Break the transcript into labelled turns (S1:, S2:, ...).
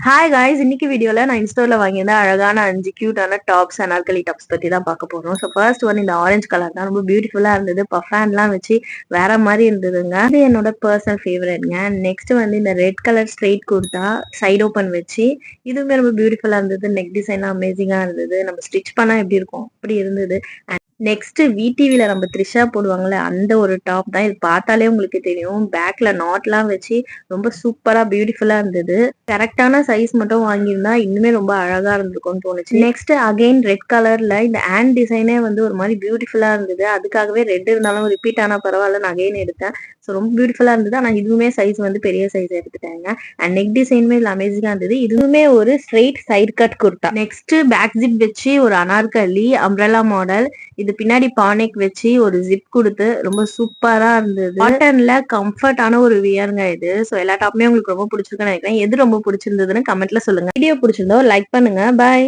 S1: Hi guys, இன்னைக்கு வீடியோல நான் இன்ஸ்டோல வாங்கியிருந்த அழகான 5 கியூட்டான டாப்ஸ் அனார்கலி டாப்ஸ் பத்தி தான் பார்க்க போறோம். ஸோ ஃபர்ஸ்ட் ஒன் இந்த ஆரஞ்சு கலர் தான் ரொம்ப பியூட்டிஃபுல்லா இருந்தது. பஃப் ஹேண்ட்லாம் வச்சு வேற மாதிரி இருந்ததுங்க. இது என்னோட பர்சனல் ஃபேவரட்ங்க. நெக்ஸ்ட் வந்து இந்த red colour straight kurta side open வச்சு இதுவுமே ரொம்ப பியூட்டிஃபுல்லா இருந்தது. நெக் டிசைன்லாம் அமேசிங்கா இருந்தது. நம்ம ஸ்டிச் பண்ணா எப்படி இருக்கும் அப்படி இருந்தது. நெக்ஸ்ட் விடிவில நம்ம த்ரிஷா போடுவாங்கல்ல அந்த ஒரு டாப் தான். இது பார்த்தாலே உங்களுக்கு தெரியும். பேக்ல நாட்லாம் வச்சு ரொம்ப சூப்பரா பியூட்டிஃபுல்லா இருந்தது. கரெக்டான சைஸ் மட்டும் வாங்கியிருந்தா இன்னுமே ரொம்ப அழகா இருந்திருக்கும்னு தோணுச்சு. நெக்ஸ்ட் அகைன் ரெட் கலர்ல இந்த ஹேண்ட் டிசைனே வந்து ஒரு மாதிரி பியூட்டிஃபுல்லா இருந்தது. அதுக்காகவே ரெட் இருந்தாலும் ரிப்பீட் ஆனா பரவாயில்ல, நான் அகைன் எடுத்தேன். ஸோ ரொம்ப பியூட்டிஃபுல்லா இருந்தது. ஆனா இதுவுமே சைஸ் வந்து பெரிய சைஸ் எடுத்துட்டாங்க. அண்ட் நெக் டிசைனுமே இதுல அமேசிங்கா இருந்தது. இதுவுமே ஒரு straight side cut kurta. Next back zip வச்சு ஒரு அனார்கலி அம்ப்ரெல்லா மாடல். இது பின்னாடி பானெக் வச்சு ஒரு ஜிப் கொடுத்து ரொம்ப சூப்பரா இருந்தது. காட்டன்ல கம்ஃபர்டான ஒரு வியருங்க இது. ஸோ எல்லா டாப்புமே உங்களுக்கு ரொம்ப பிடிச்சிருக்குன்னு நினைக்கிறேன். எது ரொம்ப பிடிச்சிருந்ததுன்னு கமெண்ட்ல சொல்லுங்க. வீடியோ பிடிச்சிருந்தா லைக் பண்ணுங்க. பாய்.